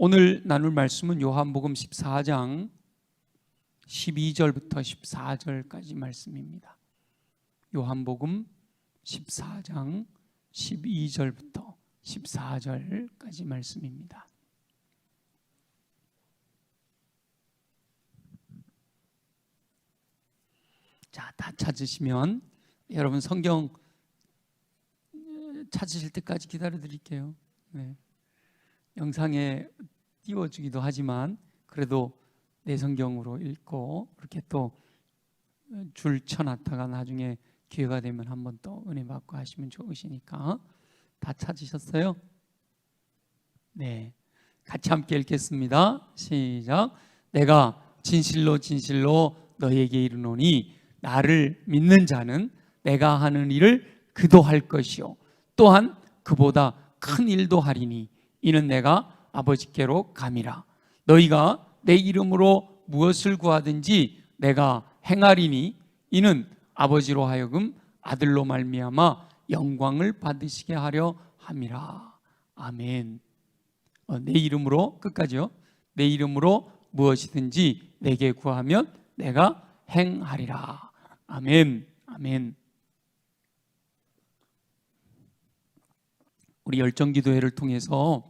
오늘 나눌 말씀은 요한복음 14장 12절부터 14절까지 말씀입니다. 요한복음 14장 12절부터 14절까지 말씀입니다. 자, 다 찾으시면 여러분 성경 찾으실 때까지 기다려 드릴게요. 네. 영상에 띄워주기도 하지만 그래도 내 성경으로 읽고 그렇게 또 줄 쳐놨다가 나중에 기회가 되면 한번 또 은혜 받고 하시면 좋으시니까. 다 찾으셨어요? 네, 같이 함께 읽겠습니다. 시작. 내가 진실로 진실로 너희에게 이르노니 나를 믿는 자는 내가 하는 일을 그도 할 것이요 또한 그보다 큰 일도 하리니 이는 내가 아버지께로 감이라. 너희가 내 이름으로 무엇을 구하든지 내가 행하리니 이는 아버지로 하여금 아들로 말미암아 영광을 받으시게 하려 함이라. 아멘. 내 이름으로, 끝까지요. 내 이름으로 무엇이든지 내게 구하면 내가 행하리라. 아멘. 아멘. 우리 열정기도회를 통해서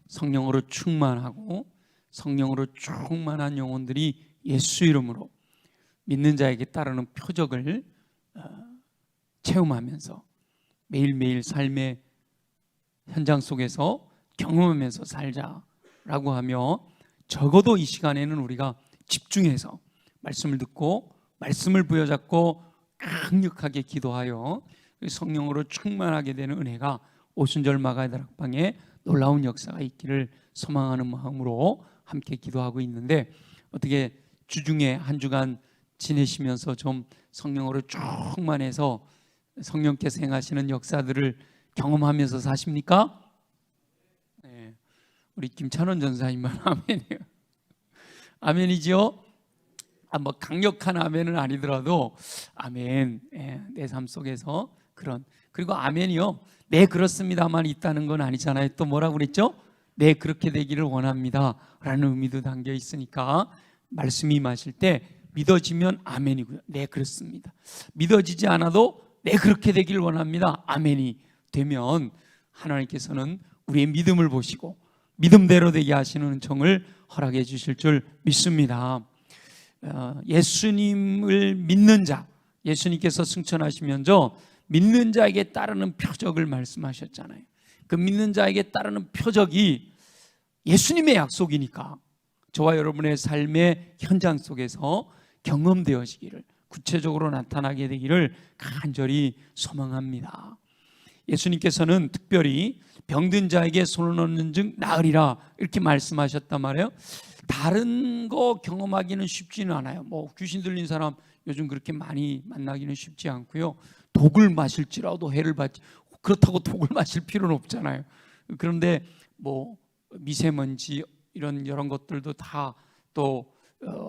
성령으로 충만하고 성령으로 충만한 영혼들이 예수 이름으로 믿는 자에게 따르는 표적을 체험하면서 매일매일 삶의 현장 속에서 경험하면서 살자라고 하며, 적어도 이 시간에는 우리가 집중해서 말씀을 듣고 말씀을 부여잡고 강력하게 기도하여 성령으로 충만하게 되는 은혜가 오순절 마가다락방에 놀라운 역사가 있기를 소망하는 마음으로 함께 기도하고 있는데, 어떻게 주중에 한 주간 지내시면서 좀 성령으로 충만해서 성령께서 행하시는 역사들을 경험하면서 사십니까? 네, 우리 김찬원 전사님만 아멘이에요. 아멘이죠? 뭐 강력한 아멘은 아니더라도 아멘. 내 삶 속에서 그런, 그리고 아멘이요, 네 그렇습니다만 있다는 건 아니잖아요. 또 뭐라고 그랬죠? 네 그렇게 되기를 원합니다 라는 의미도 담겨 있으니까 말씀이 임하실 때 믿어지면 아멘이고요, 네 그렇습니다. 믿어지지 않아도 네 그렇게 되기를 원합니다, 아멘이 되면 하나님께서는 우리의 믿음을 보시고 믿음대로 되게 하시는 은총을 허락해 주실 줄 믿습니다. 예수님을 믿는 자, 예수님께서 승천하시면서 믿는 자에게 따르는 표적을 말씀하셨잖아요. 그 믿는 자에게 따르는 표적이 예수님의 약속이니까 저와 여러분의 삶의 현장 속에서 경험되어지기를, 구체적으로 나타나게 되기를 간절히 소망합니다. 예수님께서는 특별히 병든 자에게 손을 얹는 즉 나으리라 이렇게 말씀하셨단 말이에요. 다른 거 경험하기는 쉽지는 않아요. 뭐 귀신 들린 사람 요즘 그렇게 많이 만나기는 쉽지 않고요. 독을 마실지라도 해를 받지, 그렇다고 독을 마실 필요는 없잖아요. 그런데 뭐 미세먼지 이런 것들도 다 또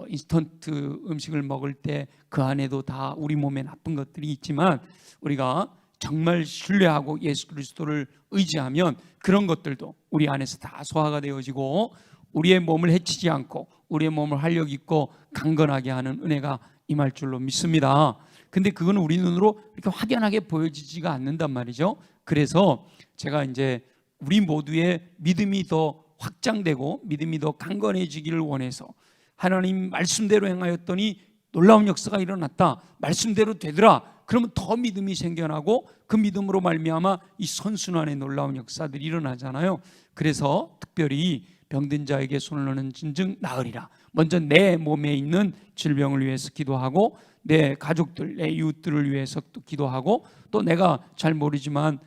인스턴트 음식을 먹을 때 그 안에도 다 우리 몸에 나쁜 것들이 있지만, 우리가 정말 신뢰하고 예수 그리스도를 의지하면 그런 것들도 우리 안에서 다 소화가 되어지고 우리의 몸을 해치지 않고 우리의 몸을 활력 있고 강건하게 하는 은혜가 임할 줄로 믿습니다. 근데 그건 우리 눈으로 이렇게 확연하게 보여지지가 않는단 말이죠. 그래서 제가 이제 우리 모두의 믿음이 더 확장되고 믿음이 더 강건해지기를 원해서, 하나님 말씀대로 행하였더니 놀라운 역사가 일어났다, 말씀대로 되더라, 그러면 더 믿음이 생겨나고 그 믿음으로 말미암아 이 선순환의 놀라운 역사들이 일어나잖아요. 그래서 특별히 병든 자에게 손을 얹는 즉 나으리라. 먼저 내 몸에 있는 질병을 위해서 기도하고, 내 가족들, 내 이웃들을 위해서 또 기도하고, 또 내가 잘 모르지만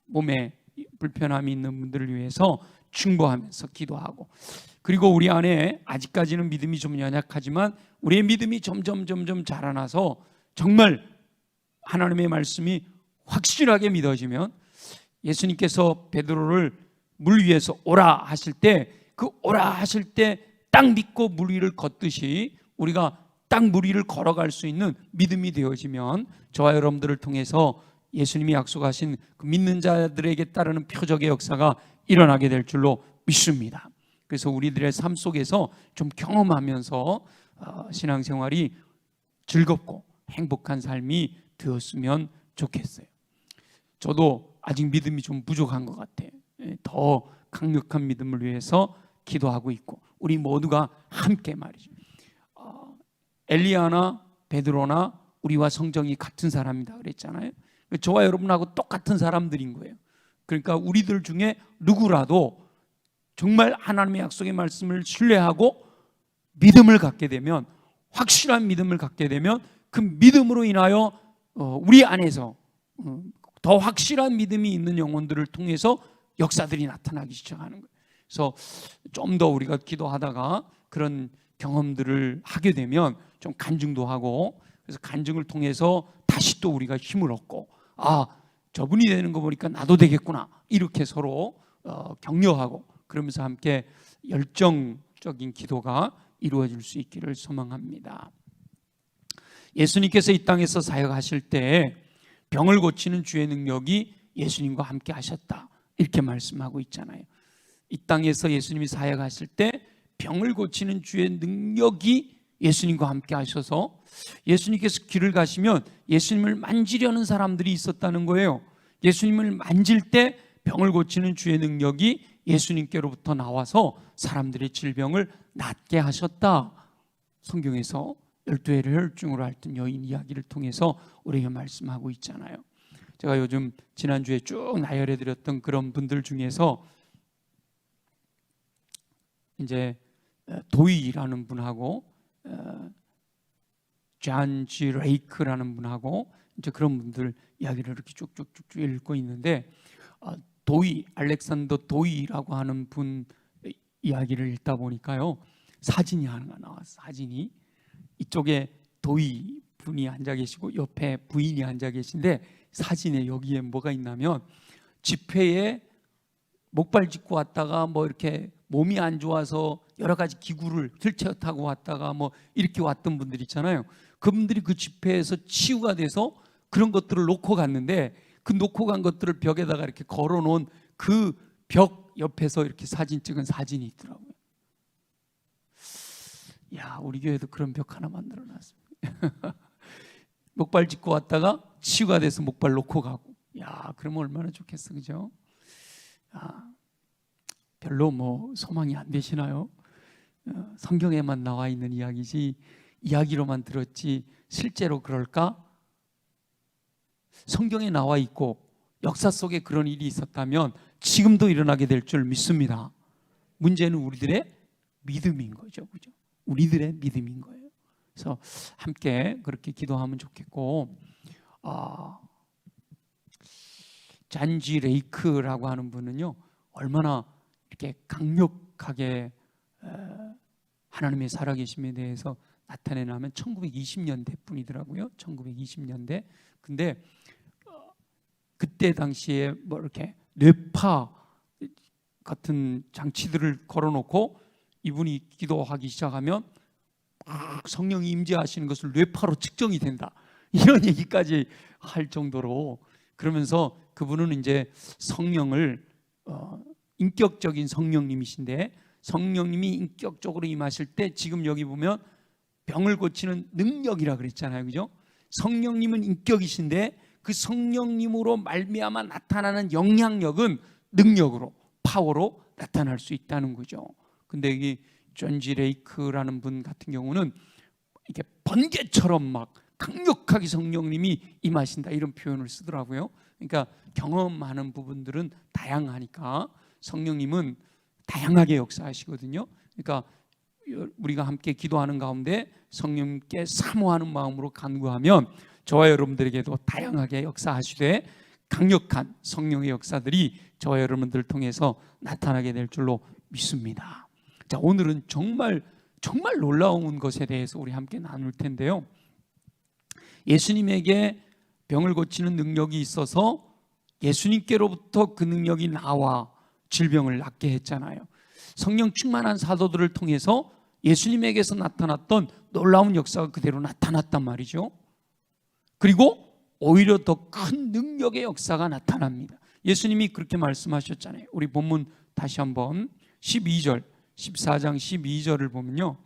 몸에 불편함이 있는 분들을 위해서 충고하면서 기도하고, 그리고 우리 안에 아직까지는 믿음이 좀 연약하지만 우리의 믿음이 점점 자라나서 정말 하나님의 말씀이 확실하게 믿어지면, 예수님께서 베드로를 물 위에서 오라 하실 때 그 오라 하실 때 딱 믿고 물 위를 걷듯이 우리가 딱 물 위를 걸어갈 수 있는 믿음이 되어지면, 저와 여러분들을 통해서 예수님이 약속하신 그 믿는 자들에게 따르는 표적의 역사가 일어나게 될 줄로 믿습니다. 그래서 우리들의 삶 속에서 좀 경험하면서 신앙생활이 즐겁고 행복한 삶이 되었으면 좋겠어요. 저도 아직 믿음이 좀 부족한 것 같아요. 더 강력한 믿음을 위해서 기도하고 있고, 우리 모두가 함께 말이죠. 엘리야나 베드로나 우리와 성정이 같은 사람이다 그랬잖아요. 저와 여러분하고 똑같은 사람들인 거예요. 그러니까 우리들 중에 누구라도 정말 하나님의 약속의 말씀을 신뢰하고 믿음을 갖게 되면, 확실한 믿음을 갖게 되면 그 믿음으로 인하여 우리 안에서 더 확실한 믿음이 있는 영혼들을 통해서 역사들이 나타나기 시작하는 거예요. 그래서 좀 더 우리가 기도하다가 그런 경험들을 하게 되면 좀 간증도 하고, 그래서 간증을 통해서 다시 또 우리가 힘을 얻고, 저분이 되는 거 보니까 나도 되겠구나, 이렇게 서로 격려하고, 그러면서 함께 열정적인 기도가 이루어질 수 있기를 소망합니다. 예수님께서 이 땅에서 사역하실 때 병을 고치는 주의 능력이 예수님과 함께 하셨다, 이렇게 말씀하고 있잖아요. 이 땅에서 예수님이 사역하실 때 병을 고치는 주의 능력이 예수님과 함께 하셔서, 예수님께서 길을 가시면 예수님을 만지려는 사람들이 있었다는 거예요. 예수님을 만질 때 병을 고치는 주의 능력이 예수님께로부터 나와서 사람들의 질병을 낫게 하셨다. 성경에서 12회를 혈증으로 앓던 여인 이야기를 통해서 우리에게 말씀하고 있잖아요. 제가 요즘 지난주에 쭉 나열해 드렸던 그런 분들 중에서 이제 도이라는 분하고 존 G. 레이크라는 분하고 이제 그런 분들 이야기를 이렇게 쭉쭉쭉 읽고 있는데, 알렉산더 도이라고 하는 분 이야기를 읽다 보니까요, 사진이 하나가 나왔어요. 사진이 이쪽에 도이 분이 앉아 계시고 옆에 부인이 앉아 계신데, 사진에 여기에 뭐가 있냐면 집회에 목발 짚고 왔다가 뭐 이렇게 몸이 안 좋아서 여러 가지 기구를 휠체어 타고 왔다가 뭐 이렇게 왔던 분들 있잖아요. 그분들이 그 집회에서 치유가 돼서 그런 것들을 놓고 갔는데, 그 놓고 간 것들을 벽에다가 이렇게 걸어 놓은 그 벽 옆에서 이렇게 사진 찍은 사진이 있더라고요. 우리 교회도 그런 벽 하나 만들어 놨습니다. 목발 짚고 왔다가 치유가 돼서 목발 놓고 가고. 그러면 얼마나 좋겠어, 그죠? 별로 뭐 소망이 안 되시나요? 성경에만 나와 있는 이야기지, 이야기로만 들었지 실제로 그럴까? 성경에 나와 있고 역사 속에 그런 일이 있었다면 지금도 일어나게 될 줄 믿습니다. 문제는 우리들의 믿음인 거죠, 그죠? 우리들의 믿음인 거예요. 그래서 함께 그렇게 기도하면 좋겠고, 존 G. 레이크라고 하는 분은요, 얼마나 이렇게 강력하게 하나님의 살아계심에 대해서 나타내냐면 1920년대 분이더라고요. 1920년대. 근데 그때 당시에 뭐 이렇게 뇌파 같은 장치들을 걸어놓고 이분이 기도하기 시작하면 성령이 임재하시는 것을 뇌파로 측정이 된다, 이런 얘기까지 할 정도로, 그러면서 그분은 이제 성령을 인격적인 성령님이신데, 성령님이 인격적으로 임하실 때 지금 여기 보면 병을 고치는 능력이라 그랬잖아요, 그죠? 성령님은 인격이신데 그 성령님으로 말미암아 나타나는 영향력은 능력으로, 파워로 나타날 수 있다는 거죠. 근데 이 존 G. 레이크라는 분 같은 경우는 이렇게 번개처럼 막 강력하게 성령님이 임하신다, 이런 표현을 쓰더라고요. 그러니까 경험하는 부분들은 다양하니까 성령님은 다양하게 역사하시거든요. 그러니까 우리가 함께 기도하는 가운데 성령님께 사모하는 마음으로 간구하면 저와 여러분들에게도 다양하게 역사하시되 강력한 성령의 역사들이 저와 여러분들을 통해서 나타나게 될 줄로 믿습니다. 자, 오늘은 정말 놀라운 것에 대해서 우리 함께 나눌 텐데요, 예수님에게 병을 고치는 능력이 있어서 예수님께로부터 그 능력이 나와 질병을 낫게 했잖아요. 성령 충만한 사도들을 통해서 예수님에게서 나타났던 놀라운 역사가 그대로 나타났단 말이죠. 그리고 오히려 더 큰 능력의 역사가 나타납니다. 예수님이 그렇게 말씀하셨잖아요. 우리 본문 다시 한번 12절, 14장 12절을 보면요,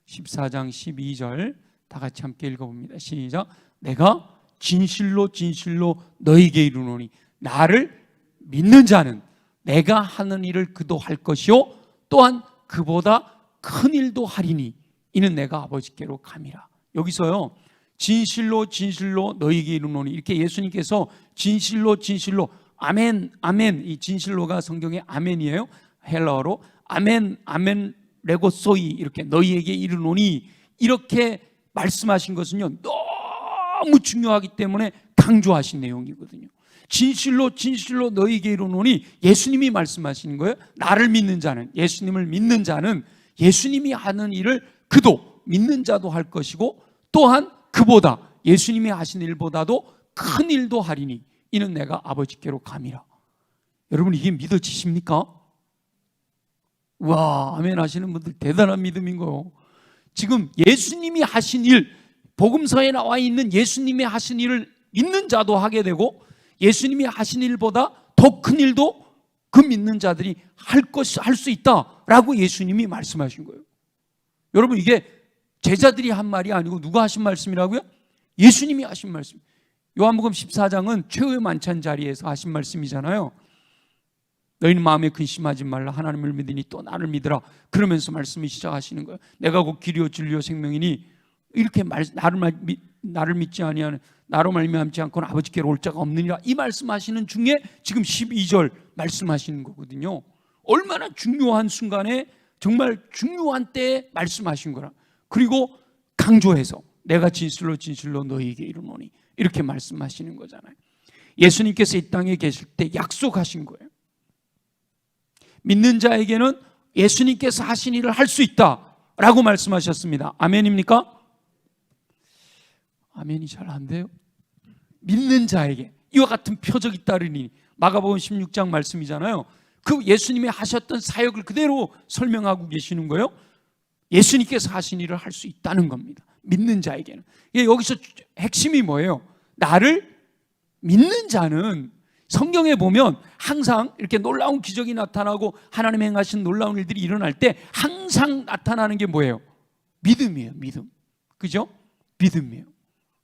14장 12절 다 같이 함께 읽어봅니다. 시작. 내가 진실로 진실로 너희에게 이르노니 나를 믿는 자는 내가 하는 일을 그도 할 것이요 또한 그보다 큰 일도 하리니 이는 내가 아버지께로 감이라. 여기서요, 진실로 진실로 너희에게 이르노니, 이렇게 예수님께서 진실로 진실로, 아멘 아멘, 이 진실로가 성경의 아멘이에요. 헬라어로 아멘 아멘 레고소이, 이렇게 너희에게 이르노니 이렇게 말씀하신 것은요, 너무 중요하기 때문에 강조하신 내용이거든요. 진실로 진실로 너희에게 이르노니 예수님이 말씀하시는 거예요. 나를 믿는 자는, 예수님을 믿는 자는 예수님이 하는 일을 그도 믿는 자도 할 것이고 또한 그보다, 예수님이 하신 일보다도 큰 일도 하리니 이는 내가 아버지께로 감이라. 여러분, 이게 믿어지십니까? 와, 아멘 하시는 분들 대단한 믿음인 거예요. 지금 예수님이 하신 일, 복음서에 나와 있는 예수님이 하신 일을 믿는 자도 하게 되고 예수님이 하신 일보다 더 큰 일도 그 믿는 자들이 할 수 있다라고 예수님이 말씀하신 거예요. 여러분, 이게 제자들이 한 말이 아니고 누가 하신 말씀이라고요? 예수님이 하신 말씀. 요한복음 14장은 최후의 만찬 자리에서 하신 말씀이잖아요. 너희는 마음에 근심하지 말라. 하나님을 믿으니 또 나를 믿으라. 그러면서 말씀을 시작하시는 거예요. 내가 곧 길이요 진리요 생명이니 이렇게 나를 믿지 아니하는, 나로 말미암지 않고는 아버지께로 올 자가 없느니라. 이 말씀하시는 중에 지금 12절 말씀하시는 거거든요. 얼마나 중요한 순간에, 정말 중요한 때에 말씀하신 거라. 그리고 강조해서 내가 진실로 진실로 너희에게 이르노니 이렇게 말씀하시는 거잖아요. 예수님께서 이 땅에 계실 때 약속하신 거예요. 믿는 자에게는 예수님께서 하신 일을 할 수 있다라고 말씀하셨습니다. 아멘입니까? 아멘이 잘 안 돼요. 믿는 자에게 이와 같은 표적이 따르니, 마가복음 16장 말씀이잖아요. 그 예수님이 하셨던 사역을 그대로 설명하고 계시는 거예요. 예수님께서 하신 일을 할 수 있다는 겁니다. 믿는 자에게는. 여기서 핵심이 뭐예요? 나를 믿는 자는, 성경에 보면 항상 이렇게 놀라운 기적이 나타나고 하나님 행하신 놀라운 일들이 일어날 때 항상 나타나는 게 뭐예요? 믿음이에요. 믿음. 그죠? 믿음이에요.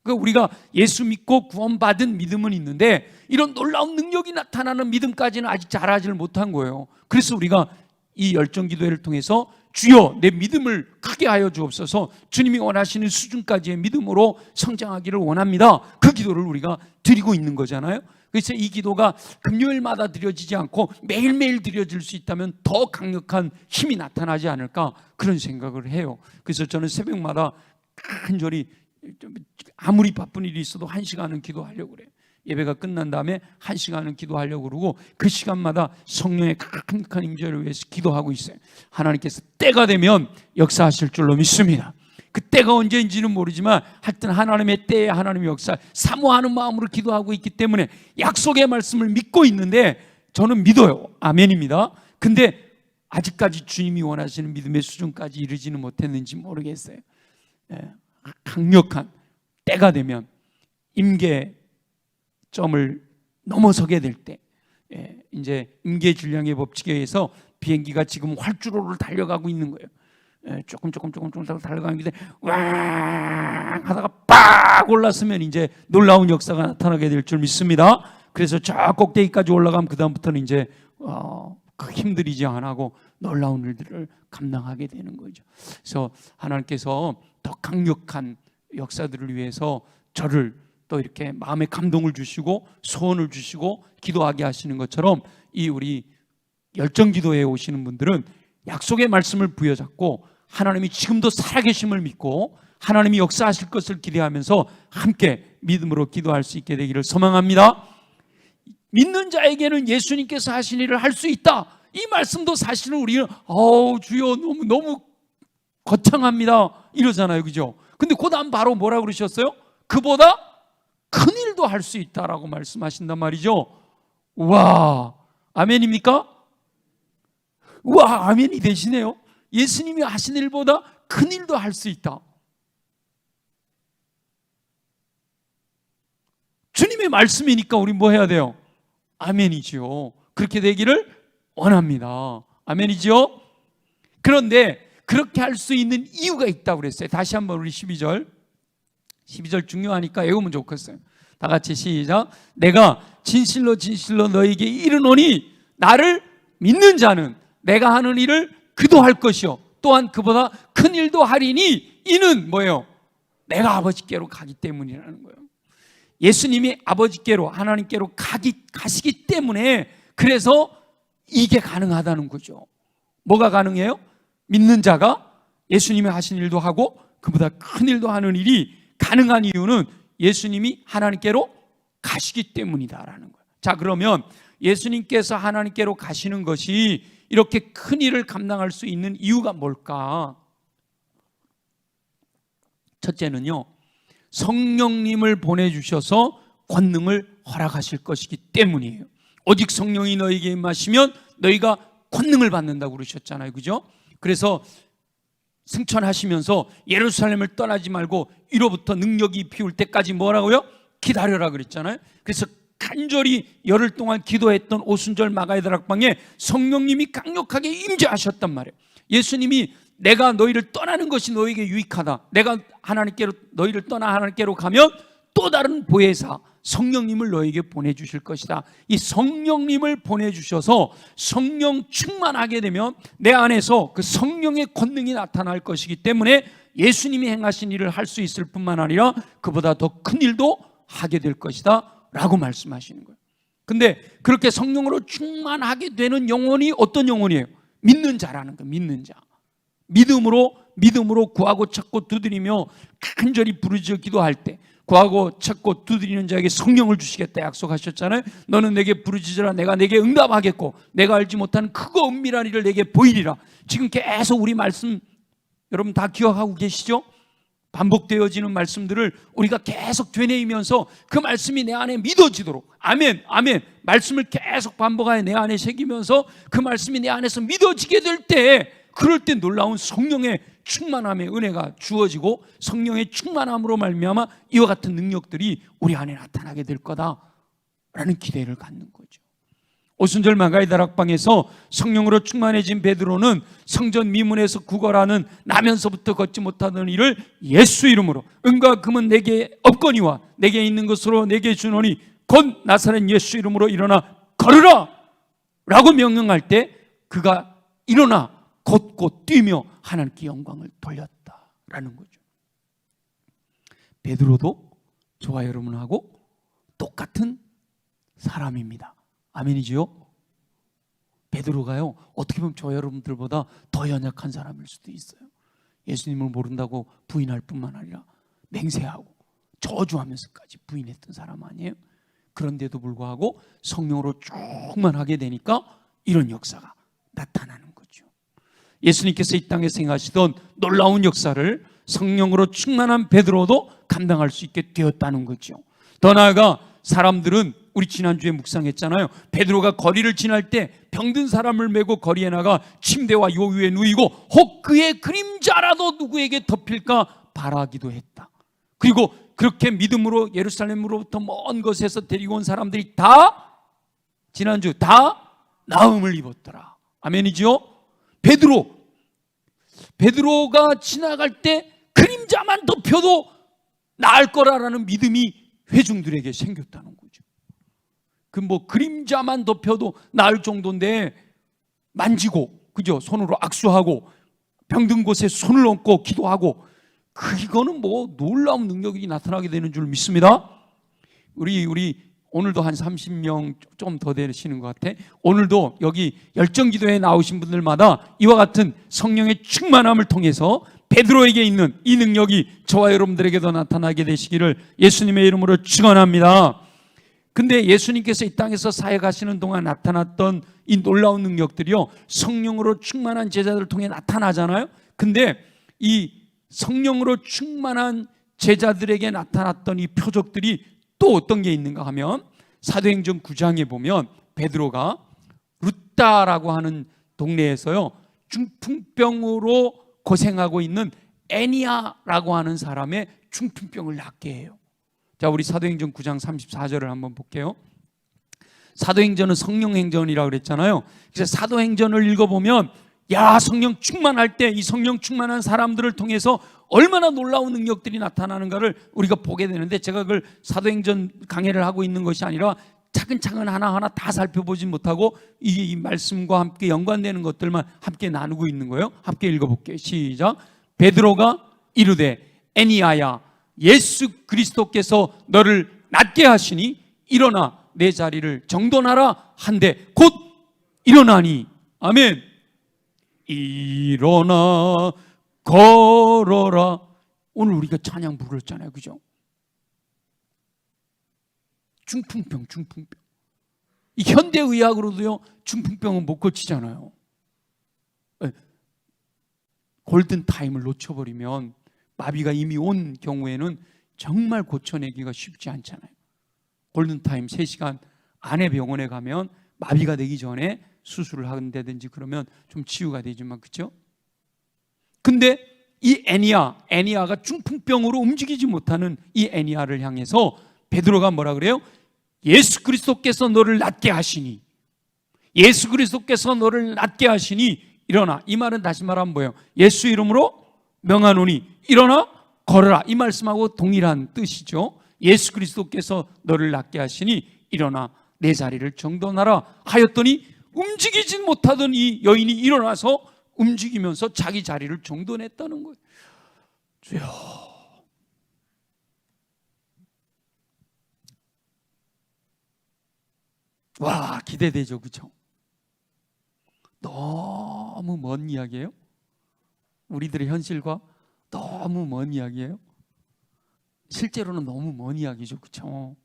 그러니까 우리가 예수 믿고 구원받은 믿음은 있는데 이런 놀라운 능력이 나타나는 믿음까지는 아직 자라지를 못한 거예요. 그래서 우리가 이 열정기도회를 통해서 주여 내 믿음을 크게 하여 주옵소서, 주님이 원하시는 수준까지의 믿음으로 성장하기를 원합니다. 그 기도를 우리가 드리고 있는 거잖아요. 그래서 이 기도가 금요일마다 드려지지 않고 매일매일 드려질 수 있다면 더 강력한 힘이 나타나지 않을까, 그런 생각을 해요. 그래서 저는 새벽마다 간절히 아무리 바쁜 일이 있어도 1시간은 기도하려고 그래요. 예배가 끝난 다음에 1시간은 기도하려고 그러고 그 시간마다 성령의 강력한 임재를 위해서 기도하고 있어요. 하나님께서 때가 되면 역사하실 줄로 믿습니다. 그 때가 언제인지는 모르지만 하여튼 하나님의 때에 하나님의 역사 사모하는 마음으로 기도하고 있기 때문에 약속의 말씀을 믿고 있는데 저는 믿어요. 아멘입니다. 근데 아직까지 주님이 원하시는 믿음의 수준까지 이르지는 못했는지 모르겠어요. 강력한 때가 되면, 임계점을 넘어서게 될 때, 이제 임계질량의 법칙에 의해서 비행기가 지금 활주로를 달려가고 있는 거예요. 조금 달려가는데 왕 하다가 빡 올랐으면 이제 놀라운 역사가 나타나게 될 줄 믿습니다. 그래서 저 꼭대기까지 올라가면 그 다음부터는 이제 힘들이지 않고 놀라운 일들을 감당하게 되는 거죠. 그래서 하나님께서 더 강력한 역사들을 위해서 저를 또 이렇게 마음의 감동을 주시고 소원을 주시고 기도하게 하시는 것처럼, 이 우리 열정기도에 오시는 분들은 약속의 말씀을 부여잡고 하나님이 지금도 살아계심을 믿고 하나님이 역사하실 것을 기대하면서 함께 믿음으로 기도할 수 있게 되기를 소망합니다. 믿는 자에게는 예수님께서 하신 일을 할 수 있다, 이 말씀도 사실은 우리는 주여 너무 거창합니다 이러잖아요. 그죠? 근데 그 다음 바로 뭐라고 그러셨어요? 그보다 큰 일도 할 수 있다라고 말씀하신단 말이죠. 와, 아멘입니까? 와, 아멘이 되시네요. 예수님이 하신 일보다 큰 일도 할 수 있다. 주님의 말씀이니까 우리 뭐 해야 돼요? 아멘이지요. 그렇게 되기를 원합니다. 아멘이지요. 그런데 그렇게 할 수 있는 이유가 있다고 그랬어요. 다시 한번 우리 12절 중요하니까 외우면 좋겠어요. 다 같이 시작. 내가 진실로 진실로 너에게 이르노니 나를 믿는 자는 내가 하는 일을 그도 할 것이요 또한 그보다 큰 일도 하리니 이는 뭐예요? 내가 아버지께로 가기 때문이라는 거예요. 예수님이 아버지께로 하나님께로 가시기 때문에 그래서 이게 가능하다는 거죠. 뭐가 가능해요? 믿는 자가 예수님이 하신 일도 하고 그보다 큰 일도 하는 일이 가능한 이유는 예수님이 하나님께로 가시기 때문이다라는 거예요. 자, 그러면 예수님께서 하나님께로 가시는 것이 이렇게 큰 일을 감당할 수 있는 이유가 뭘까? 첫째는요, 성령님을 보내주셔서 권능을 허락하실 것이기 때문이에요. 오직 성령이 너에게 임하시면 너희가 권능을 받는다고 그러셨잖아요. 그죠? 그래서 승천하시면서 예루살렘을 떠나지 말고 이로부터 능력이 피울 때까지 뭐라고요? 기다려라 그랬잖아요. 그래서 간절히 열흘 동안 기도했던 오순절 마가의 다락방에 성령님이 강력하게 임재하셨단 말이에요. 예수님이 내가 너희를 떠나는 것이 너에게 유익하다, 내가 하나님께로 너희를 떠나 하나님께로 가면 또 다른 보혜사 성령님을 너에게 보내주실 것이다. 이 성령님을 보내주셔서 성령 충만하게 되면 내 안에서 그 성령의 권능이 나타날 것이기 때문에 예수님이 행하신 일을 할 수 있을 뿐만 아니라 그보다 더 큰 일도 하게 될 것이다 라고 말씀하시는 거예요. 근데 그렇게 성령으로 충만하게 되는 영혼이 어떤 영혼이에요? 믿는 자라는 거예요. 믿는 자. 믿음으로 구하고 찾고 두드리며 간절히 부르짖어 기도할 때 구하고 찾고 두드리는 자에게 성령을 주시겠다 약속하셨잖아요. 너는 내게 부르짖으라 내가 내게 응답하겠고 내가 알지 못하는 크고 은밀한 일을 내게 보이리라. 지금 계속 우리 말씀 여러분 다 기억하고 계시죠? 반복되어지는 말씀들을 우리가 계속 되뇌이면서 그 말씀이 내 안에 믿어지도록 아멘 아멘 말씀을 계속 반복하여 내 안에 새기면서 그 말씀이 내 안에서 믿어지게 될 때 그럴 때 놀라운 성령의 충만함의 은혜가 주어지고 성령의 충만함으로 말미암아 이와 같은 능력들이 우리 안에 나타나게 될 거다라는 기대를 갖는 거죠. 오순절 마가의 다락방에서 성령으로 충만해진 베드로는 성전 미문에서 구걸하는 나면서부터 걷지 못하던 일을 예수 이름으로 은과 금은 내게 없거니와 내게 있는 것으로 내게 주노니 곧 나사렛 예수 이름으로 일어나 걸으라 라고 명령할 때 그가 일어나 걷고 뛰며 하나님께 영광을 돌렸다라는 거죠. 베드로도 저와 여러분하고 똑같은 사람입니다. 아멘이지요? 베드로가요 어떻게 보면 저 여러분들보다 더 연약한 사람일 수도 있어요. 예수님을 모른다고 부인할 뿐만 아니라 맹세하고 저주하면서까지 부인했던 사람 아니에요? 그런데도 불구하고 성령으로 충만하게 되니까 이런 역사가 나타나는 거죠. 예수님께서 이 땅에서 행하시던 놀라운 역사를 성령으로 충만한 베드로도 감당할 수 있게 되었다는 거죠. 더 나아가 사람들은 우리 지난주에 묵상했잖아요. 베드로가 거리를 지날 때 병든 사람을 메고 거리에 나가 침대와 요 위에 누이고 혹 그의 그림자라도 누구에게 덮일까 바라기도 했다. 그리고 그렇게 믿음으로 예루살렘으로부터 먼 곳에서 데리고 온 사람들이 다 지난주 다 나음을 입었더라. 아멘이죠? 베드로가 지나갈 때 그림자만 덮여도 나을 거라라는 믿음이 회중들에게 생겼다는 거죠. 그 그림자만 덮여도 나을 정도인데 만지고 그죠? 손으로 악수하고 병든 곳에 손을 얹고 기도하고 이거는 놀라운 능력이 나타나게 되는 줄 믿습니다. 우리 오늘도 한 30명 좀 더 되시는 것 같아. 오늘도 여기 열정기도에 나오신 분들마다 이와 같은 성령의 충만함을 통해서 베드로에게 있는 이 능력이 저와 여러분들에게도 나타나게 되시기를 예수님의 이름으로 축원합니다. 근데 예수님께서 이 땅에서 사역하시는 동안 나타났던 이 놀라운 능력들이요 성령으로 충만한 제자들을 통해 나타나잖아요. 근데 이 성령으로 충만한 제자들에게 나타났던 이 표적들이 또 어떤 게 있는가 하면 사도행전 9장에 보면 베드로가 루다라고 하는 동네에서요 중풍병으로 고생하고 있는 애니아라고 하는 사람의 중풍병을 낫게 해요. 자, 우리 사도행전 9장 34절을 한번 볼게요. 사도행전은 성령행전이라고 그랬잖아요. 그래서 사도행전을 읽어보면 야, 성령 충만할 때 이 성령 충만한 사람들을 통해서 얼마나 놀라운 능력들이 나타나는가를 우리가 보게 되는데, 제가 그걸 사도행전 강해를 하고 있는 것이 아니라 차근차근 하나하나 다 살펴보지 못하고 이 말씀과 함께 연관되는 것들만 함께 나누고 있는 거예요. 함께 읽어볼게요. 시작. 베드로가 이르되 애니야야, 예수 그리스도께서 너를 낫게 하시니 일어나 내 자리를 정돈하라 한데 곧 일어나니. 아멘. 일어나 걸어라. 오늘 우리가 찬양 부르잖아요, 그죠? 중풍병. 이 현대의학으로도요, 중풍병은 못 고치잖아요. 골든타임을 놓쳐버리면, 마비가 이미 온 경우에는 정말 고쳐내기가 쉽지 않잖아요. 골든타임 3시간 안에 병원에 가면 마비가 되기 전에 수술을 한다든지 그러면 좀 치유가 되지만, 그렇죠? 근데 이 애니야가 중풍병으로 움직이지 못하는 이 애니야를 향해서 베드로가 뭐라 그래요? 예수 그리스도께서 너를 낫게 하시니, 예수 그리스도께서 너를 낫게 하시니 일어나. 이 말은 다시 말하면 뭐예요? 예수 이름으로 명하노니 일어나 걸어라. 이 말씀하고 동일한 뜻이죠. 예수 그리스도께서 너를 낫게 하시니 일어나 내 자리를 정돈하라 하였더니 움직이지 못하던 이 여인이 일어나서 움직이면서 자기 자리를 정돈했다는 거예요. 주여. 와, 기대되죠, 그렇죠? 너무 먼 이야기예요. 우리들의 현실과 너무 먼 이야기예요. 실제로는 너무 먼 이야기죠, 그렇죠?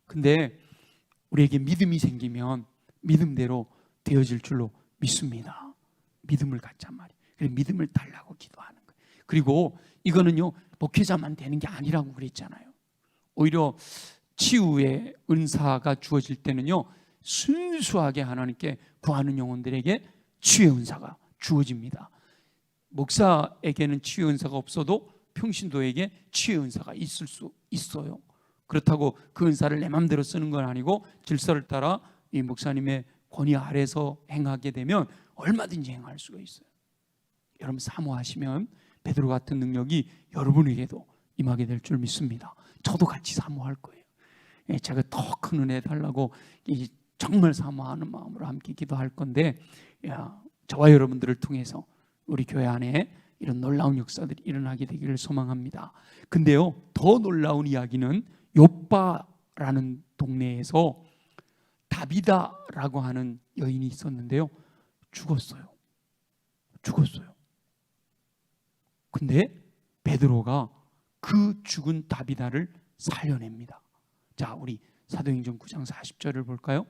근데 우리에게 믿음이 생기면 믿음대로 되어질 줄로 믿습니다. 믿음을 갖자 말이에요. 그래서 믿음을 달라고 기도하는 거예요. 그리고 이거는요, 목회자만 되는 게 아니라고 그랬잖아요. 오히려 치유의 은사가 주어질 때는요, 순수하게 하나님께 구하는 영혼들에게 치유의 은사가 주어집니다. 목사에게는 치유의 은사가 없어도 평신도에게 치유의 은사가 있을 수 있어요. 그렇다고 그 은사를 내 마음대로 쓰는 건 아니고 질서를 따라 이 목사님의 권위 아래서 행하게 되면 얼마든지 행할 수가 있어요. 여러분 사모하시면 베드로 같은 능력이 여러분에게도 임하게 될 줄 믿습니다. 저도 같이 사모할 거예요. 제가 더 큰 은혜 달라고 정말 사모하는 마음으로 함께 기도할 건데, 저와 여러분들을 통해서 우리 교회 안에 이런 놀라운 역사들이 일어나게 되기를 소망합니다. 근데요, 더 놀라운 이야기는 욥바라는 동네에서 다비다라고 하는 여인이 있었는데요, 죽었어요. 근데 베드로가 그 죽은 다비다를 살려냅니다. 자, 우리 사도행전 9장 40절을 볼까요?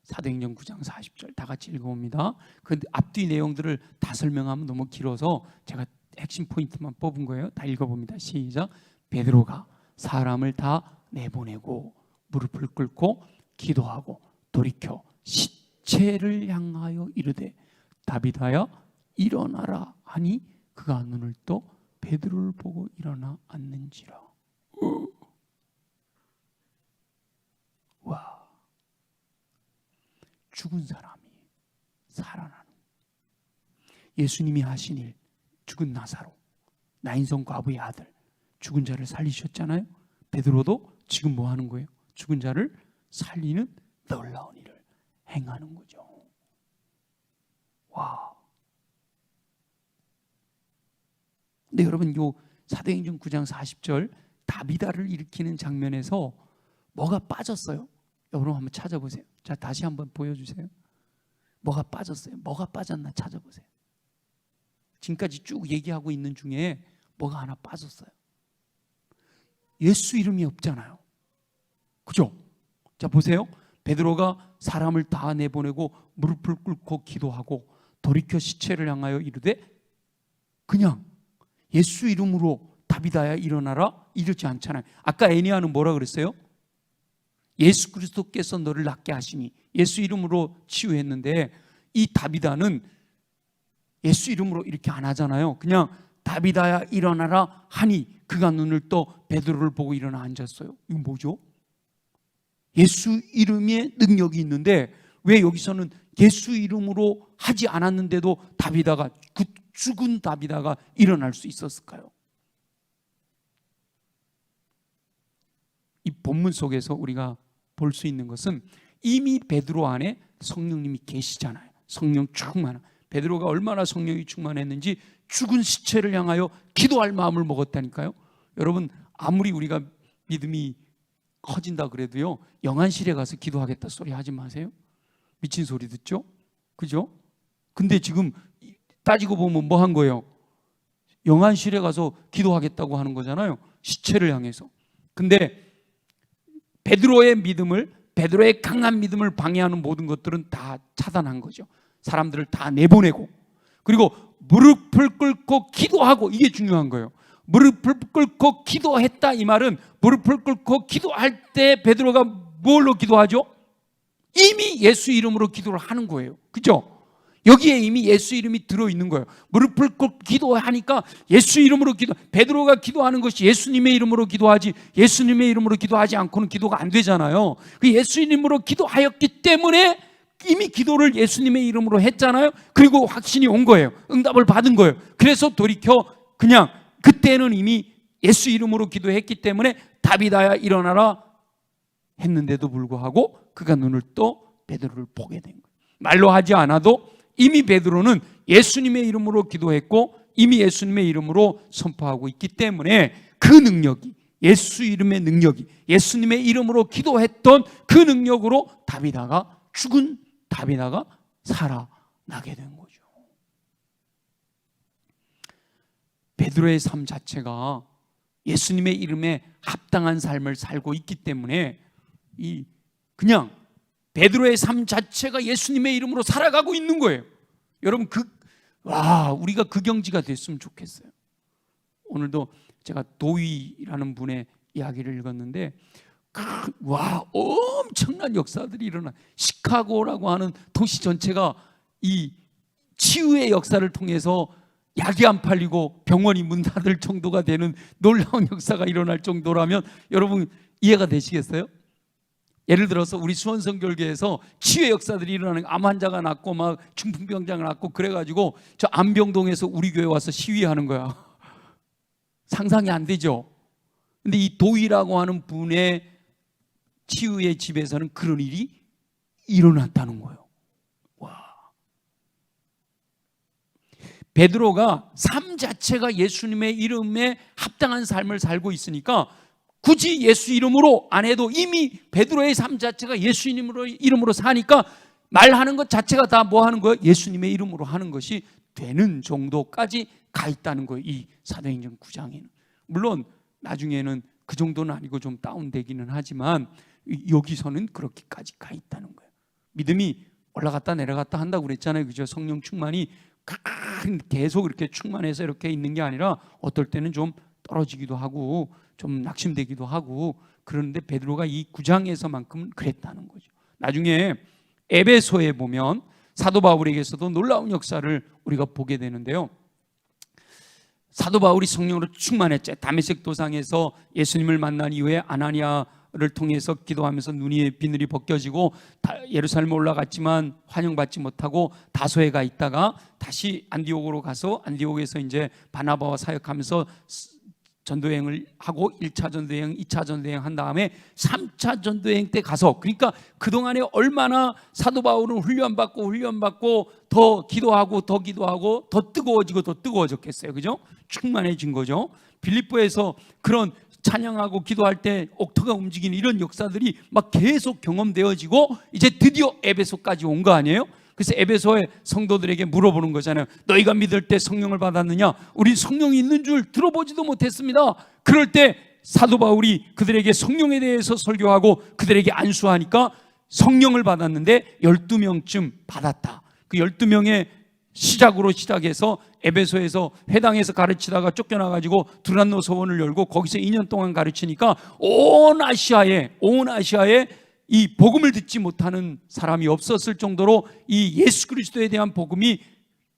사도행전 9장 40절 다 같이 읽어봅니다. 그 앞뒤 내용들을 다 설명하면 너무 길어서 제가 핵심 포인트만 뽑은 거예요. 다 읽어봅니다. 시작. 베드로가 사람을 다 내보내고 무릎을 꿇고 기도하고 돌이켜 시체를 향하여 이르되 다비다야 일어나라 하니 그가 눈을 떠 베드로를 보고 일어나 앉는지라. 와, 죽은 사람이 살아나는, 예수님이 하신 일, 죽은 나사로, 나인성 과부의 아들, 죽은 자를 살리셨잖아요. 베드로도 지금 뭐 하는 거예요? 죽은 자를 살리는 놀라운 일을 행하는 거죠. 와. 근데 여러분, 요 사도행전 9장 40절 다비다를 일으키는 장면에서 뭐가 빠졌어요? 여러분 한번 찾아보세요. 자, 다시 한번 보여주세요. 뭐가 빠졌어요? 뭐가 빠졌나 찾아보세요. 지금까지 쭉 얘기하고 있는 중에 뭐가 하나 빠졌어요. 예수 이름이 없잖아요. 그죠? 자, 보세요. 베드로가 사람을 다 내보내고 무릎을 꿇고 기도하고 돌이켜 시체를 향하여 이르되, 그냥 예수 이름으로 다비다야 일어나라 이러지 않잖아요. 아까 애니야는 뭐라 그랬어요? 예수 그리스도께서 너를 낫게 하시니, 예수 이름으로 치유했는데, 이 다비다는 예수 이름으로 이렇게 안 하잖아요. 그냥 다비다야 일어나라 하니 그가 눈을 떠 베드로를 보고 일어나 앉았어요. 이거 뭐죠? 예수 이름의 능력이 있는데 왜 여기서는 예수 이름으로 하지 않았는데도 다비다가, 그 죽은 다비다가 일어날 수 있었을까요? 이 본문 속에서 우리가 볼 수 있는 것은 이미 베드로 안에 성령님이 계시잖아요. 성령 충만. 베드로가 얼마나 성령이 충만했는지 죽은 시체를 향하여 기도할 마음을 먹었다니까요. 여러분, 아무리 우리가 믿음이 커진다 그래도요, 영안실에 가서 기도하겠다 소리 하지 마세요. 미친 소리 듣죠? 그죠? 근데 지금 따지고 보면 뭐 한 거예요? 영안실에 가서 기도하겠다고 하는 거잖아요. 시체를 향해서. 근데 베드로의 믿음을, 베드로의 강한 믿음을 방해하는 모든 것들은 다 차단한 거죠. 사람들을 다 내보내고, 그리고 무릎을 꿇고 기도하고, 이게 중요한 거예요. 무릎을 꿇고 기도했다, 이 말은 무릎을 꿇고 기도할 때 베드로가 뭘로 기도하죠? 이미 예수 이름으로 기도를 하는 거예요. 그죠? 여기에 이미 예수 이름이 들어있는 거예요. 무릎을 꿇고 기도하니까 예수 이름으로 베드로가 기도하는 것이 예수님의 이름으로 기도하지, 예수님의 이름으로 기도하지 않고는 기도가 안 되잖아요. 그 예수 이름으로 기도하였기 때문에 이미 기도를 예수님의 이름으로 했잖아요. 그리고 확신이 온 거예요. 응답을 받은 거예요. 그래서 돌이켜 그냥 그때는 이미 예수 이름으로 기도했기 때문에 다비다야 일어나라 했는데도 불구하고 그가 눈을 떠 베드로를 보게 된 거예요. 말로 하지 않아도 이미 베드로는 예수님의 이름으로 기도했고 이미 예수님의 이름으로 선포하고 있기 때문에 그 능력이, 예수 이름의 능력이, 예수님의 이름으로 기도했던 그 능력으로 다비다가, 죽은 다비다가 살아나게 된 거죠. 베드로의 삶 자체가 예수님의 이름에 합당한 삶을 살고 있기 때문에 그냥 베드로의 삶 자체가 예수님의 이름으로 살아가고 있는 거예요. 여러분, 우리가 그 경지가 됐으면 좋겠어요. 오늘도 제가 도위라는 분의 이야기를 읽었는데, 엄청난 역사들이 일어나. 시카고라고 하는 도시 전체가 이 치유의 역사를 통해서 약이 안 팔리고 병원이 문 닫을 정도가 되는 놀라운 역사가 일어날 정도라면 여러분 이해가 되시겠어요? 예를 들어서 우리 수원성결교에서 치유의 역사들이 일어나는, 암 환자가 낫고 막 중풍병자가 낫고 그래가지고 저 안병동에서 우리 교회 와서 시위하는 거야. 상상이 안 되죠? 근데 이 도희라고 하는 분의 치유의 집에서는 그런 일이 일어났다는 거예요. 와. 베드로가 삶 자체가 예수님의 이름에 합당한 삶을 살고 있으니까 굳이 예수 이름으로 안 해도 이미 베드로의 삶 자체가 예수 이름으로 사니까 말하는 것 자체가 다 뭐 하는 거예요? 예수님의 이름으로 하는 것이 되는 정도까지 가 있다는 거예요. 이 사도행전 9장에는. 물론 나중에는 그 정도는 아니고 좀 다운되기는 하지만 여기서는 그렇게까지 가 있다는 거예요. 믿음이 올라갔다 내려갔다 한다고 그랬잖아요. 그죠? 성령 충만이 계속 이렇게 충만해서 이렇게 있는 게 아니라 어떨 때는 좀 떨어지기도 하고 좀 낙심되기도 하고, 그런데 베드로가 이 9장에서만큼은 그랬다는 거죠. 나중에 에베소에 보면 사도 바울에게서도 놀라운 역사를 우리가 보게 되는데요. 사도 바울이 성령으로 충만했죠. 다메섹 도상에서 예수님을 만난 이후에 아나니아를 통해서 기도하면서 눈이 비늘이 벗겨지고 예루살렘에 올라갔지만 환영받지 못하고 다소에 가 있다가 다시 안디옥으로 가서 안디옥에서 이제 바나바와 사역하면서 전도여행을 하고 1차 전도여행, 2차 전도여행 한 다음에 3차 전도여행 때 가서, 그러니까 그동안에 얼마나 사도 바울은 훈련받고 더 기도하고 더 뜨거워지고 더 뜨거워졌겠어요. 그죠? 충만해진 거죠. 빌립보에서 그런 찬양하고 기도할 때 옥토가 움직이는 이런 역사들이 막 계속 경험되어지고 이제 드디어 에베소까지 온 거 아니에요? 그래서 에베소의 성도들에게 물어보는 거잖아요. 너희가 믿을 때 성령을 받았느냐? 우리 성령이 있는 줄 들어보지도 못했습니다. 그럴 때 사도 바울이 그들에게 성령에 대해서 설교하고 그들에게 안수하니까 성령을 받았는데 12명쯤 받았다. 그 12명의 시작으로 시작해서 에베소에서 회당에서 가르치다가 쫓겨나가지고 두란노 서원을 열고 거기서 2년 동안 가르치니까 온 아시아에 이 복음을 듣지 못하는 사람이 없었을 정도로 이 예수 그리스도에 대한 복음이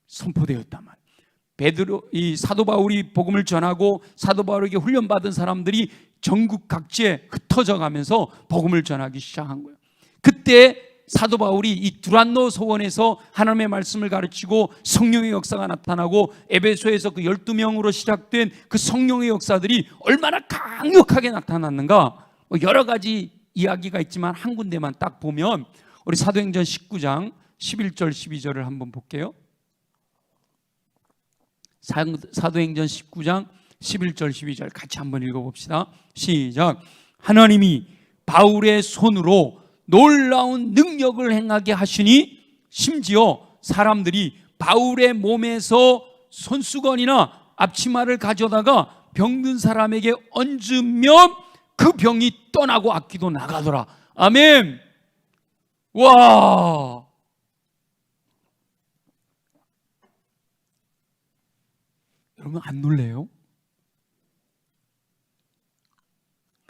선포되었단 말이에요. 이 사도 바울이 복음을 전하고 사도 바울에게 훈련받은 사람들이 전국 각지에 흩어져 가면서 복음을 전하기 시작한 거예요. 그때 사도 바울이 이 두란노 서원에서 하나님의 말씀을 가르치고 성령의 역사가 나타나고 에베소에서 그 12명으로 시작된 그 성령의 역사들이 얼마나 강력하게 나타났는가, 여러 가지 이야기가 있지만 한 군데만 딱 보면 우리 사도행전 19장 11절 12절을 한번 볼게요. 사도행전 19장 11절 12절 같이 한번 읽어봅시다. 시작. 하나님이 바울의 손으로 놀라운 능력을 행하게 하시니 심지어 사람들이 바울의 몸에서 손수건이나 앞치마를 가져다가 병든 사람에게 얹으면 그 병이 떠나고 악귀도 나가더라. 아멘. 와, 여러분 안 놀래요?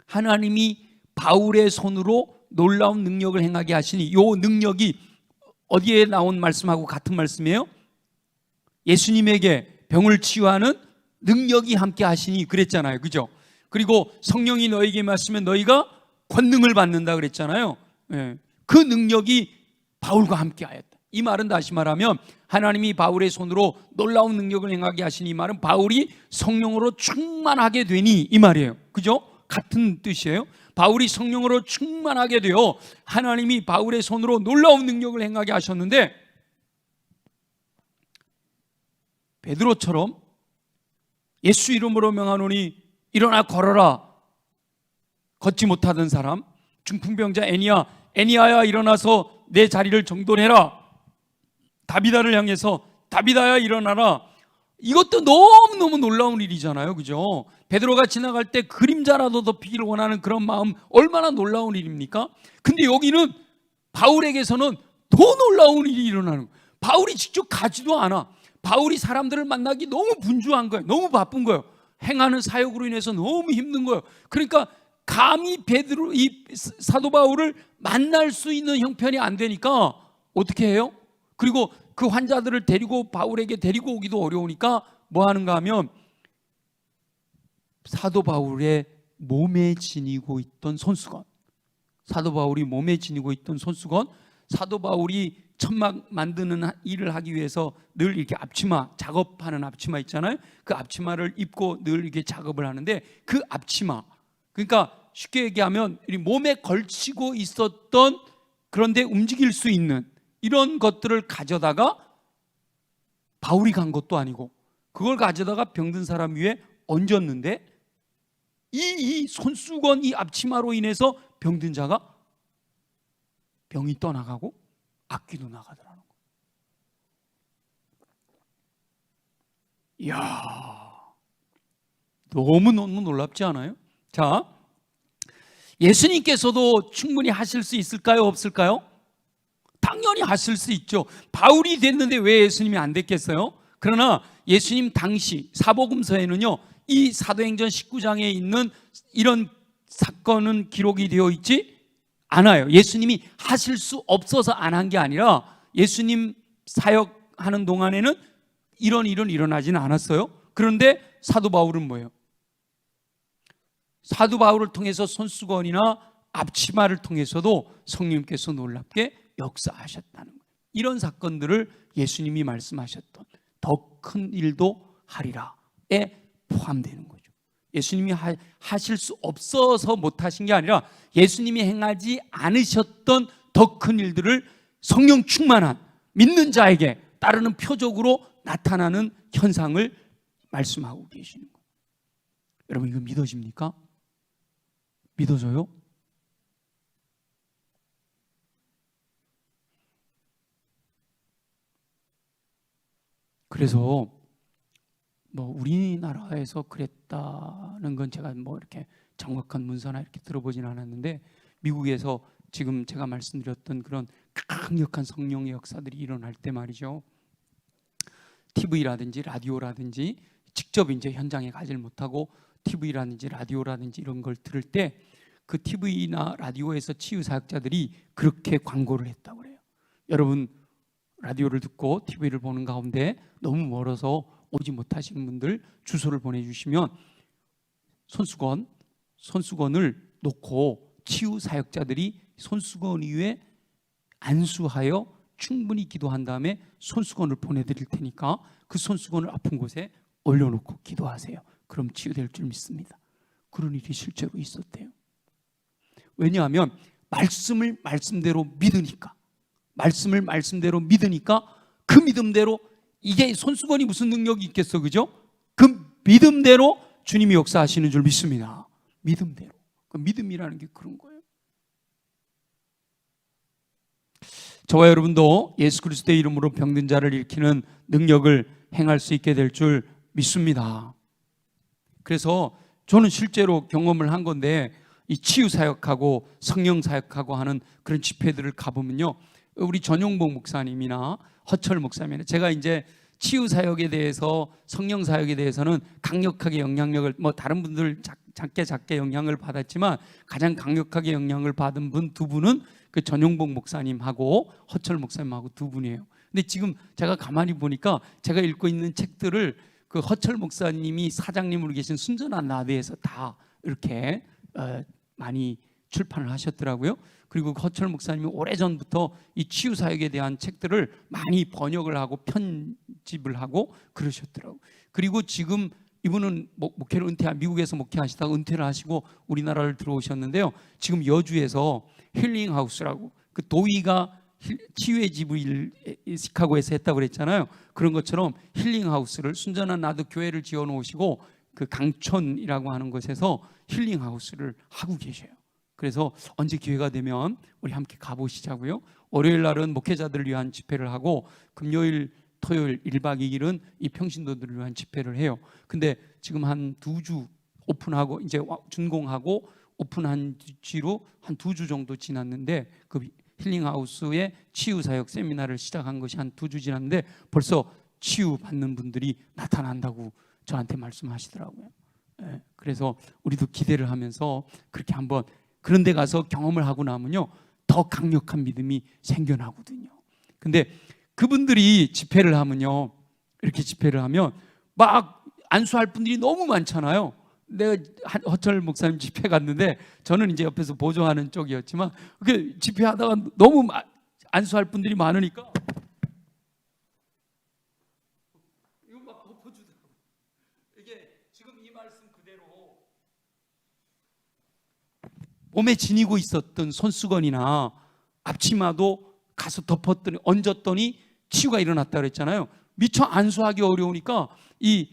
하나님이 바울의 손으로 놀라운 능력을 행하게 하시니, 이 능력이 어디에 나온 말씀하고 같은 말씀이에요? 예수님에게 병을 치유하는 능력이 함께 하시니 그랬잖아요, 그죠? 그리고 성령이 너에게 임하시면 너희가 권능을 받는다 그랬잖아요. 그 능력이 바울과 함께 하였다. 이 말은 다시 말하면 하나님이 바울의 손으로 놀라운 능력을 행하게 하시니, 이 말은 바울이 성령으로 충만하게 되니 이 말이에요, 그죠? 같은 뜻이에요. 바울이 성령으로 충만하게 되어 하나님이 바울의 손으로 놀라운 능력을 행하게 하셨는데, 베드로처럼 예수 이름으로 명하노니 일어나 걸어라 걷지 못하던 사람, 중풍병자 애니야야 일어나서 내 자리를 정돈해라, 다비다를 향해서 다비다야 일어나라, 이것도 너무너무 놀라운 일이잖아요, 그죠? 베드로가 지나갈 때 그림자라도 덮이기를 원하는 그런 마음, 얼마나 놀라운 일입니까? 근데 여기는 바울에게서는 더 놀라운 일이 일어나는 거예요. 바울이 직접 가지도 않아. 바울이 사람들을 만나기 너무 분주한 거예요. 너무 바쁜 거예요. 행하는 사역으로 인해서 너무 힘든 거예요. 그러니까 감히 베드로, 이 사도 바울을 만날 수 있는 형편이 안 되니까 어떻게 해요? 그리고 그 환자들을 데리고 바울에게 데리고 오기도 어려우니까 뭐 하는가 하면 사도 바울의 몸에 지니고 있던 손수건, 사도 바울이 몸에 지니고 있던 손수건, 사도 바울이 천막 만드는 일을 하기 위해서 늘 이렇게 앞치마, 작업하는 앞치마 있잖아요. 그 앞치마를 입고 늘 이렇게 작업을 하는데, 그 앞치마, 그러니까 쉽게 얘기하면 몸에 걸치고 있었던, 그런데 움직일 수 있는 이런 것들을 가져다가, 바울이 간 것도 아니고 그걸 가져다가 병든 사람 위에 얹었는데, 이 손수건, 이 앞치마로 인해서 병든 자가 병이 떠나가고 악귀도 나가더라는 거예요. 이야, 너무너무 놀랍지 않아요? 자, 예수님께서도 충분히 하실 수 있을까요? 없을까요? 당연히 하실 수 있죠. 바울이 됐는데 왜 예수님이 안 됐겠어요? 그러나 예수님 당시 사복음서에는요, 이 사도행전 19장에 있는 이런 사건은 기록이 되어 있지 않아요. 예수님이 하실 수 없어서 안 한 게 아니라 예수님 사역하는 동안에는 이런 일은 일어나지는 않았어요. 그런데 사도 바울은 뭐예요? 사도 바울을 통해서 손수건이나 앞치마를 통해서도 성령님께서 놀랍게 역사하셨다는 거예요. 이런 사건들을 예수님이 말씀하셨던 더 큰 일도 하리라에 포함되는 거죠. 예수님이 하실 수 없어서 못하신 게 아니라 예수님이 행하지 않으셨던 더 큰 일들을 성령 충만한 믿는 자에게 따르는 표적으로 나타나는 현상을 말씀하고 계시는 거예요. 여러분, 이거 믿어집니까? 믿어져요? 그래서 뭐 우리나라에서 그랬다는 건 제가 뭐 이렇게 정확한 문서나 이렇게 들어보진 않았는데, 미국에서 지금 제가 말씀드렸던 그런 강력한 성령의 역사들이 일어날 때 말이죠, TV라든지 라디오라든지 직접 이제 현장에 가지를 못하고 TV라든지 라디오라든지 이런 걸 들을 때 그 TV나 라디오에서 치유 사역자들이 그렇게 광고를 했다고 그래요. 여러분, 라디오를 듣고 TV를 보는 가운데 너무 멀어서 오지 못하시는 분들 주소를 보내주시면 손수건, 손수건을 놓고 치유 사역자들이 손수건 위에 안수하여 충분히 기도한 다음에 손수건을 보내드릴 테니까 그 손수건을 아픈 곳에 올려놓고 기도하세요. 그럼 치유될 줄 믿습니다. 그런 일이 실제로 있었대요. 왜냐하면 말씀을 말씀대로 믿으니까, 말씀을 말씀대로 믿으니까 그 믿음대로, 이게 손수건이 무슨 능력이 있겠어, 그죠? 그 믿음대로 주님이 역사하시는 줄 믿습니다. 믿음대로. 그 믿음이라는 게 그런 거예요. 저와 여러분도 예수 그리스도의 이름으로 병든 자를 일으키는 능력을 행할 수 있게 될 줄 믿습니다. 그래서 저는 실제로 경험을 한 건데, 이 치유 사역하고 성령 사역하고 하는 그런 집회들을 가보면요, 우리 전용복 목사님이나 허철 목사님이나 제가 이제 치유 사역에 대해서, 성령 사역에 대해서는 강력하게 영향력을, 뭐 다른 분들 작게 영향을 받았지만 가장 강력하게 영향을 받은 분 두 분은 그 전용복 목사님하고 허철 목사님하고 두 분이에요. 근데 지금 제가 가만히 보니까 제가 읽고 있는 책들을 그 허철 목사님이 사장님으로 계신 순전한 나대에서 다 이렇게 많이 출판을 하셨더라고요. 그리고 허철 목사님이 오래전부터 이 치유 사역에 대한 책들을 많이 번역을 하고 편집을 하고 그러셨더라고요. 그리고 지금 이분은 목회를 미국에서 목회하시다가 은퇴를 하시고 우리나라를 들어오셨는데요, 지금 여주에서 힐링하우스라고, 그 도희가 치유의 집을 시카고에서 했다고 그랬잖아요. 그런 것처럼 힐링하우스를, 순전한 나도 교회를 지어놓으시고 그 강촌이라고 하는 곳에서 힐링하우스를 하고 계셔요. 그래서 언제 기회가 되면 우리 함께 가보시자고요. 월요일 날은 목회자들을 위한 집회를 하고, 금요일 토요일 1박 2일은 이 평신도들을 위한 집회를 해요. 근데 지금 한 2주 오픈하고 이제 준공하고 오픈한 지로 한 2주 정도 지났는데, 그 힐링하우스의 치유사역 세미나를 시작한 것이 한 2주 지났는데 벌써 치유받는 분들이 나타난다고 저한테 말씀하시더라고요. 그래서 우리도 기대를 하면서 그렇게 한번 그런 데 가서 경험을 하고 나면요, 더 강력한 믿음이 생겨나거든요. 근데 그분들이 집회를 하면요, 이렇게 집회를 하면 막 안수할 분들이 너무 많잖아요. 내가 허철 목사님 집회 갔는데 저는 이제 옆에서 보조하는 쪽이었지만, 그 집회하다가 너무 안수할 분들이 많으니까 이거 막 덮어주더라고요. 이게 지금 이 말씀 그대로 몸에 지니고 있었던 손수건이나 앞치마도 가서 덮었더니, 얹었더니 치유가 일어났다 그랬잖아요. 미처 안수하기 어려우니까 이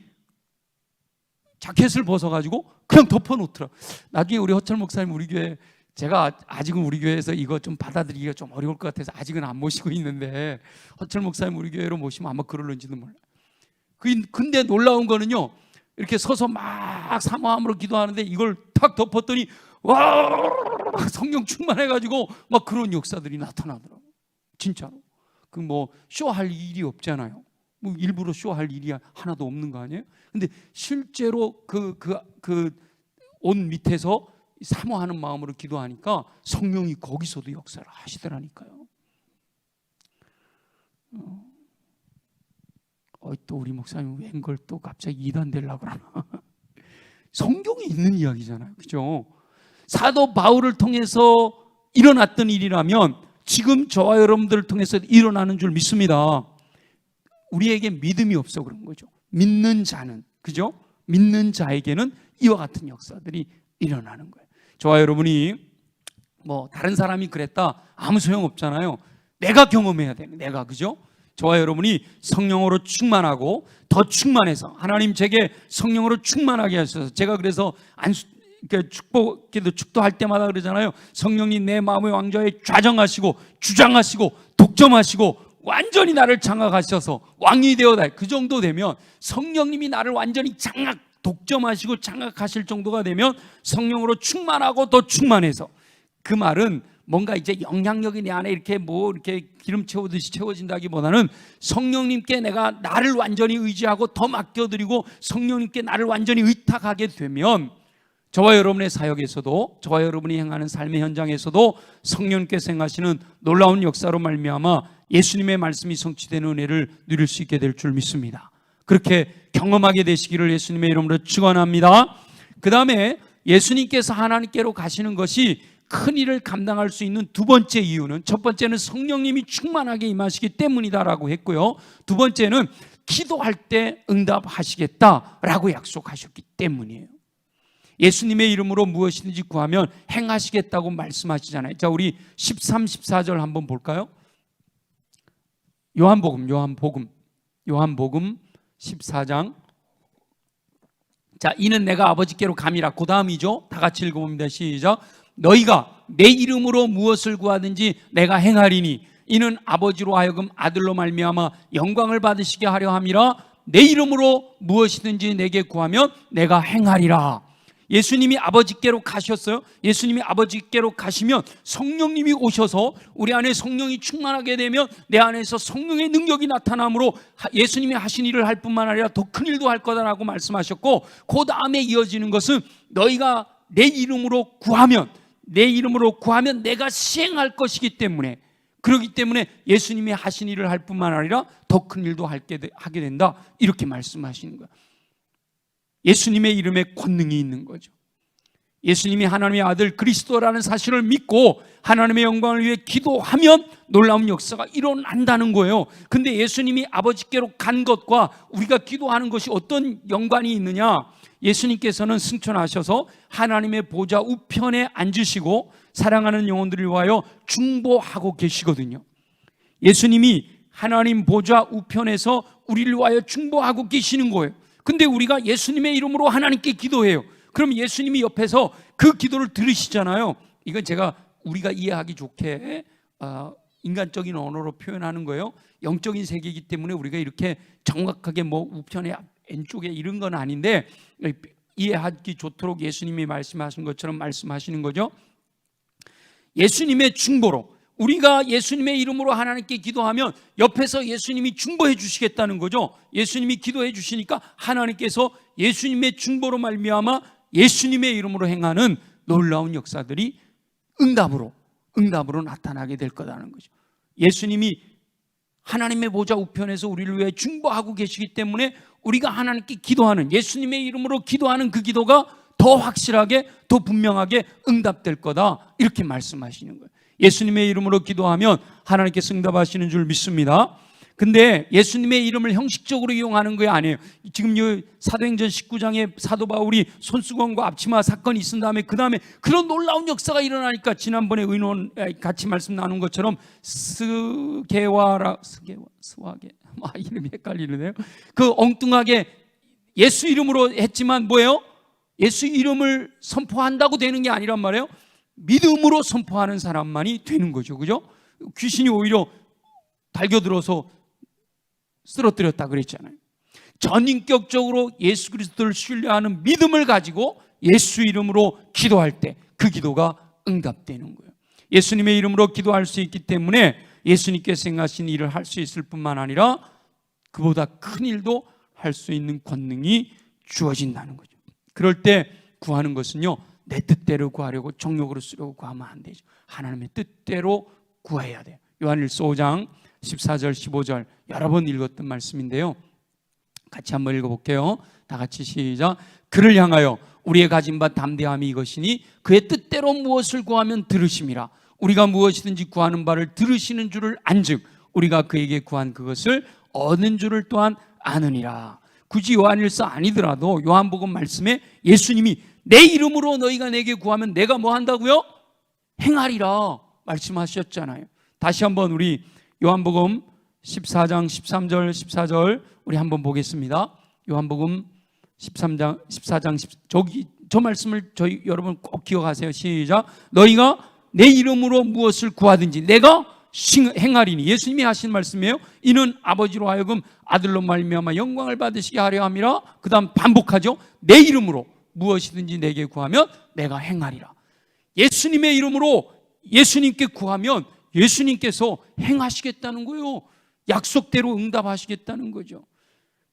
자켓을 벗어가지고 그냥 덮어놓더라. 나중에 우리 허철 목사님 우리 교회, 제가 아직은 우리 교회에서 이거 좀 받아들이기가 좀 어려울 것 같아서 아직은 안 모시고 있는데, 허철 목사님 우리 교회로 모시면 아마 그럴는지도 몰라요. 근데 놀라운 거는요, 이렇게 서서 막 사모함으로 기도하는데 이걸 탁 덮었더니 와, 성령 충만해가지고 막 그런 역사들이 나타나더라고요. 진짜로. 그 뭐 쇼할 일이 없잖아요. 뭐 일부러 쇼할 일이 하나도 없는 거 아니에요? 근데 실제로 옷 밑에서 사모하는 마음으로 기도하니까 성령이 거기서도 역사를 하시더라니까요. 또 우리 목사님 웬걸 또 갑자기 이단 되려고 그러나. 성경에 있는 이야기잖아요, 그죠? 사도 바울을 통해서 일어났던 일이라면 지금 저와 여러분들을 통해서 일어나는 줄 믿습니다. 우리에게 믿음이 없어 그런 거죠. 믿는 자는, 그죠? 믿는 자에게는 이와 같은 역사들이 일어나는 거예요. 저와 여러분이 뭐 다른 사람이 그랬다 아무 소용 없잖아요. 내가 경험해야 돼요. 내가, 그죠? 저와 여러분이 성령으로 충만하고 더 충만해서, 하나님 제게 성령으로 충만하게 하셔서, 제가 그래서 축도할 때마다 그러잖아요. 성령님 내 마음의 왕좌에 좌정하시고 주장하시고 독점하시고 완전히 나를 장악하셔서 왕이 되어다. 그 정도 되면, 성령님이 나를 완전히 독점하시고 장악하실 정도가 되면 성령으로 충만하고 더 충만해서, 그 말은 뭔가 이제 영향력이 내 안에 이렇게 이렇게 기름 채우듯이 채워진다기보다는 성령님께 내가 나를 완전히 의지하고 더 맡겨드리고 성령님께 나를 완전히 의탁하게 되면, 저와 여러분의 사역에서도, 저와 여러분이 행하는 삶의 현장에서도 성령님께서 행하시는 놀라운 역사로 말미암아 예수님의 말씀이 성취되는 은혜를 누릴 수 있게 될 줄 믿습니다. 그렇게 경험하게 되시기를 예수님의 이름으로 축원합니다. 그 다음에 예수님께서 하나님께로 가시는 것이 큰 일을 감당할 수 있는 두 번째 이유는, 첫 번째는 성령님이 충만하게 임하시기 때문이다라고 했고요, 두 번째는 기도할 때 응답하시겠다라고 약속하셨기 때문이에요. 예수님의 이름으로 무엇이든지 구하면 행하시겠다고 말씀하시잖아요. 자, 우리 13, 14절 한번 볼까요? 요한복음 14장. 자, 이는 내가 아버지께로 감이라. 그 다음이죠. 다 같이 읽어봅니다. 시작. 너희가 내 이름으로 무엇을 구하든지 내가 행하리니 이는 아버지로 하여금 아들로 말미암아 영광을 받으시게 하려 함이라. 내 이름으로 무엇이든지 내게 구하면 내가 행하리라. 예수님이 아버지께로 가셨어요. 예수님이 아버지께로 가시면 성령님이 오셔서 우리 안에 성령이 충만하게 되면 내 안에서 성령의 능력이 나타나므로 예수님이 하신 일을 할 뿐만 아니라 더 큰 일도 할 거다라고 말씀하셨고, 그 다음에 이어지는 것은 너희가 내 이름으로 구하면 내가 시행할 것이기 때문에, 그렇기 때문에 예수님이 하신 일을 할 뿐만 아니라 더 큰 일도 하게 된다, 이렇게 말씀하시는 거예요. 예수님의 이름에 권능이 있는 거죠. 예수님이 하나님의 아들 그리스도라는 사실을 믿고 하나님의 영광을 위해 기도하면 놀라운 역사가 일어난다는 거예요. 근데 예수님이 아버지께로 간 것과 우리가 기도하는 것이 어떤 연관이 있느냐? 예수님께서는 승천하셔서 하나님의 보좌 우편에 앉으시고 사랑하는 영혼들을 위하여 중보하고 계시거든요. 예수님이 하나님 보좌 우편에서 우리를 위하여 중보하고 계시는 거예요. 근데 우리가 예수님의 이름으로 하나님께 기도해요. 그럼 예수님이 옆에서 그 기도를 들으시잖아요. 이건 우리가 이해하기 좋게 인간적인 언어로 표현하는 거예요. 영적인 세계이기 때문에 우리가 이렇게 정확하게 뭐 우편에 왼쪽에 이런 건 아닌데 이해하기 좋도록 예수님이 말씀하신 것처럼 말씀하시는 거죠. 예수님의 중보로, 우리가 예수님의 이름으로 하나님께 기도하면 옆에서 예수님이 중보해 주시겠다는 거죠. 예수님이 기도해 주시니까 하나님께서 예수님의 중보로 말미암아 예수님의 이름으로 행하는 놀라운 역사들이 응답으로 나타나게 될 거라는 거죠. 예수님이 하나님의 보좌 우편에서 우리를 위해 중보하고 계시기 때문에 우리가 하나님께 기도하는, 예수님의 이름으로 기도하는 그 기도가 더 확실하게, 더 분명하게 응답될 거다, 이렇게 말씀하시는 거예요. 예수님의 이름으로 기도하면 하나님께서 응답하시는 줄 믿습니다. 근데 예수님의 이름을 형식적으로 이용하는 게 아니에요. 지금 이 사도행전 19장에 사도 바울이 손수건과 앞치마 사건이 있은 다음에 그 다음에 그런 놀라운 역사가 일어나니까 지난번에 의논 같이 말씀 나눈 것처럼 스와게 이름이 헷갈리네요. 그 엉뚱하게 예수 이름으로 했지만 뭐예요? 예수 이름을 선포한다고 되는 게 아니란 말이에요. 믿음으로 선포하는 사람만이 되는 거죠. 그죠? 귀신이 오히려 달겨들어서 쓰러뜨렸다 그랬잖아요. 전인격적으로 예수 그리스도를 신뢰하는 믿음을 가지고 예수 이름으로 기도할 때 그 기도가 응답되는 거예요. 예수님의 이름으로 기도할 수 있기 때문에 예수님께서 행하신 일을 할 수 있을 뿐만 아니라 그보다 큰 일도 할 수 있는 권능이 주어진다는 거죠. 그럴 때 구하는 것은요, 내 뜻대로 구하려고 정욕으로 쓰려고 구하면 안 되죠. 하나님의 뜻대로 구해야 돼요. 요한일서 5장 14절 15절 여러 번 읽었던 말씀인데요, 같이 한번 읽어볼게요. 다 같이 시작. 그를 향하여 우리의 가진 바 담대함이 이것이니 그의 뜻대로 무엇을 구하면 들으심이라. 우리가 무엇이든지 구하는 바를 들으시는 줄을 안즉 우리가 그에게 구한 그것을 얻는 줄을 또한 아느니라. 굳이 요한일서 아니더라도 요한복음 말씀에 예수님이 내 이름으로 너희가 내게 구하면 내가 뭐 한다고요? 행하리라 말씀하셨잖아요. 다시 한번 우리 요한복음 14장 13절 14절 우리 한번 보겠습니다. 요한복음 14장 저 말씀을 저희 여러분 꼭 기억하세요. 시작. 너희가 내 이름으로 무엇을 구하든지 내가 행하리니. 예수님이 하신 말씀이에요. 이는 아버지로 하여금 아들로 말미암아 영광을 받으시게 하려 함이라. 그 다음 반복하죠. 내 이름으로 무엇이든지 내게 구하면 내가 행하리라. 예수님의 이름으로 예수님께 구하면 예수님께서 행하시겠다는 거예요. 약속대로 응답하시겠다는 거죠.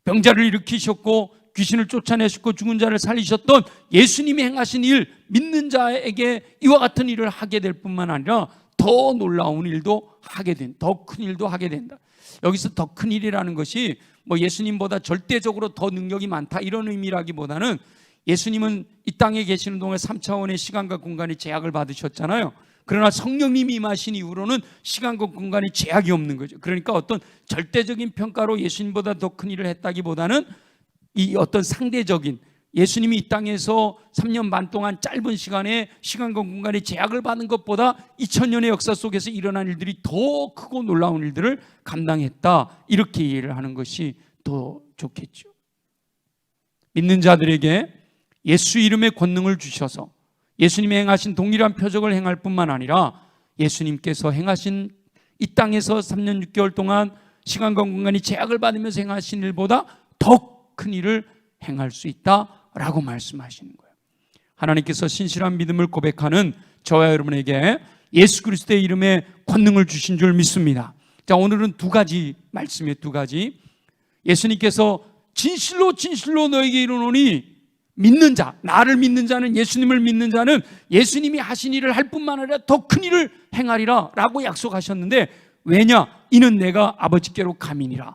병자를 일으키셨고 귀신을 쫓아내셨고 죽은 자를 살리셨던 예수님이 행하신 일, 믿는 자에게 이와 같은 일을 하게 될 뿐만 아니라 더 놀라운 일도 하게 된다. 더 큰 일도 하게 된다. 여기서 더 큰 일이라는 것이 뭐 예수님보다 절대적으로 더 능력이 많다 이런 의미라기보다는 예수님은 이 땅에 계시는 동안 3차원의 시간과 공간의 제약을 받으셨잖아요. 그러나 성령님이 임하신 이후로는 시간과 공간의 제약이 없는 거죠. 그러니까 어떤 절대적인 평가로 예수님보다 더 큰 일을 했다기보다는 이 어떤 상대적인, 예수님이 이 땅에서 3년 반 동안 짧은 시간에 시간과 공간의 제약을 받은 것보다 2000년의 역사 속에서 일어난 일들이 더 크고 놀라운 일들을 감당했다, 이렇게 이해를 하는 것이 더 좋겠죠. 믿는 자들에게 예수 이름의 권능을 주셔서 예수님이 행하신 동일한 표적을 행할 뿐만 아니라 예수님께서 행하신 이 땅에서 3년 6개월 동안 시간과 공간이 제약을 받으면서 행하신 일보다 더 큰 일을 행할 수 있다라고 말씀하시는 거예요. 하나님께서 신실한 믿음을 고백하는 저와 여러분에게 예수 그리스도의 이름에 권능을 주신 줄 믿습니다. 자, 오늘은 두 가지 말씀이에요. 두 가지. 예수님께서 진실로 진실로 너에게 이르노니 믿는 자, 나를 믿는 자는, 예수님을 믿는 자는 예수님이 하신 일을 할 뿐만 아니라 더 큰 일을 행하리라 라고 약속하셨는데, 왜냐? 이는 내가 아버지께로 감이니라.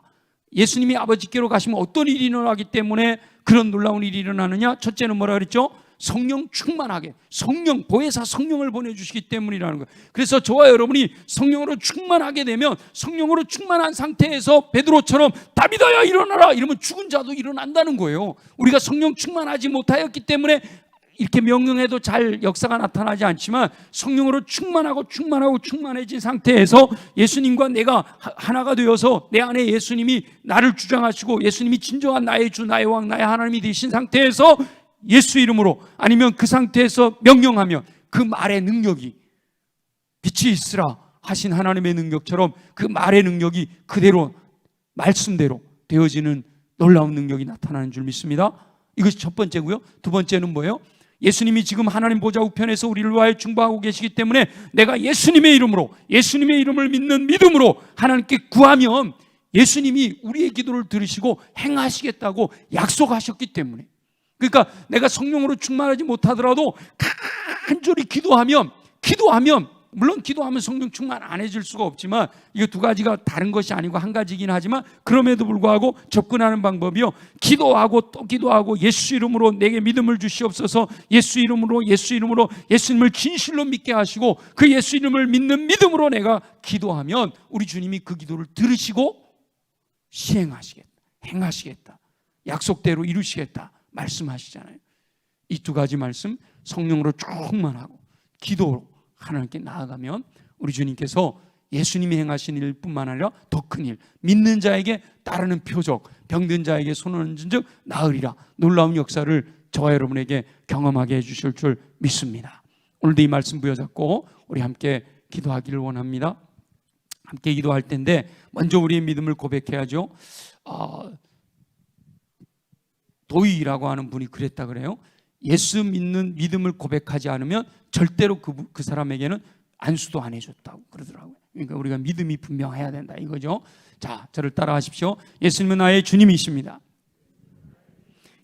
예수님이 아버지께로 가시면 어떤 일이 일어나기 때문에 그런 놀라운 일이 일어나느냐? 첫째는 뭐라 그랬죠? 성령 충만하게, 성령, 보혜사 성령을 보내주시기 때문이라는 거예요. 그래서 저와 여러분이 성령으로 충만하게 되면, 성령으로 충만한 상태에서 베드로처럼 다비다야 일어나라 이러면 죽은 자도 일어난다는 거예요. 우리가 성령 충만하지 못하였기 때문에 이렇게 명령해도 잘 역사가 나타나지 않지만, 성령으로 충만하고 충만해진 상태에서 예수님과 내가 하나가 되어서 내 안에 예수님이 나를 주장하시고 예수님이 진정한 나의 주, 나의 왕, 나의 하나님이 되신 상태에서 예수 이름으로, 아니면 그 상태에서 명령하면 그 말의 능력이, 빛이 있으라 하신 하나님의 능력처럼 그 말의 능력이 그대로 말씀대로 되어지는 놀라운 능력이 나타나는 줄 믿습니다. 이것이 첫 번째고요. 두 번째는 뭐예요? 예수님이 지금 하나님 보좌 우편에서 우리를 위하여 중보하고 계시기 때문에 내가 예수님의 이름으로, 예수님의 이름을 믿는 믿음으로 하나님께 구하면 예수님이 우리의 기도를 들으시고 행하시겠다고 약속하셨기 때문에, 그러니까 내가 성령으로 충만하지 못하더라도 간절히 기도하면 물론 기도하면 성령 충만 안 해질 수가 없지만, 이거 두 가지가 다른 것이 아니고 한 가지긴 하지만, 그럼에도 불구하고 접근하는 방법이요, 기도하고 또 기도하고 예수 이름으로 내게 믿음을 주시옵소서, 예수 이름으로 예수님을 진실로 믿게 하시고 그 예수 이름을 믿는 믿음으로 내가 기도하면 우리 주님이 그 기도를 들으시고 시행하시겠다, 행하시겠다, 약속대로 이루시겠다 말씀하시잖아요. 이 두 가지 말씀, 성령으로 충만하고 기도로 하나님께 나아가면 우리 주님께서 예수님이 행하신 일뿐만 아니라 더 큰 일, 믿는 자에게 따르는 표적, 병든 자에게 손을 얹은 즉 나으리라, 놀라운 역사를 저와 여러분에게 경험하게 해주실 줄 믿습니다. 오늘도 이 말씀 부여잡고 우리 함께 기도하기를 원합니다. 함께 기도할 텐데 먼저 우리의 믿음을 고백해야죠. 도이라고 하는 분이 그랬다 그래요. 예수 믿는 믿음을 고백하지 않으면 절대로 그 사람에게는 안수도 안 해줬다고 그러더라고요. 그러니까 우리가 믿음이 분명해야 된다 이거죠. 자, 저를 따라하십시오. 예수님은 나의 주님이십니다.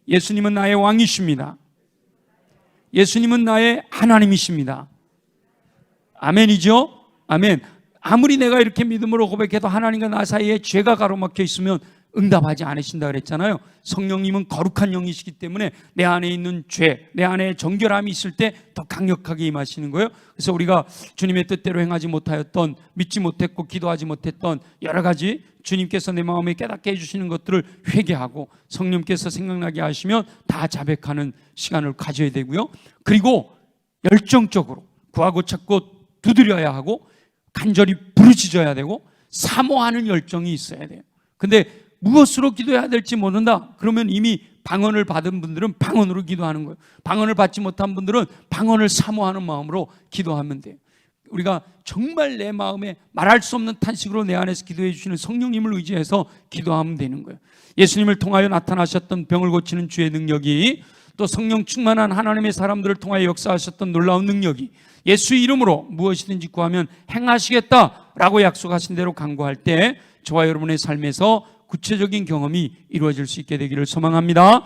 예수님은 나의 왕이십니다. 예수님은 나의 하나님이십니다. 아멘이죠? 아멘. 아무리 내가 이렇게 믿음으로 고백해도 하나님과 나 사이에 죄가 가로막혀 있으면 응답하지 않으신다 그랬잖아요. 성령님은 거룩한 영이시기 때문에 내 안에 있는 죄, 내 안에 정결함이 있을 때 더 강력하게 임하시는 거예요. 그래서 우리가 주님의 뜻대로 행하지 못하였던, 믿지 못했고 기도하지 못했던 여러 가지 주님께서 내 마음에 깨닫게 해주시는 것들을 회개하고 성령께서 생각나게 하시면 다 자백하는 시간을 가져야 되고요. 그리고 열정적으로 구하고 찾고 두드려야 하고 간절히 부르짖어야 되고 사모하는 열정이 있어야 돼요. 근데 무엇으로 기도해야 될지 모른다 그러면 이미 방언을 받은 분들은 방언으로 기도하는 거예요. 방언을 받지 못한 분들은 방언을 사모하는 마음으로 기도하면 돼요. 우리가 정말 내 마음에 말할 수 없는 탄식으로 내 안에서 기도해 주시는 성령님을 의지해서 기도하면 되는 거예요. 예수님을 통하여 나타나셨던 병을 고치는 주의 능력이, 또 성령 충만한 하나님의 사람들을 통하여 역사하셨던 놀라운 능력이 예수 이름으로 무엇이든지 구하면 행하시겠다라고 약속하신 대로 간구할 때 저와 여러분의 삶에서 구체적인 경험이 이루어질 수 있게 되기를 소망합니다.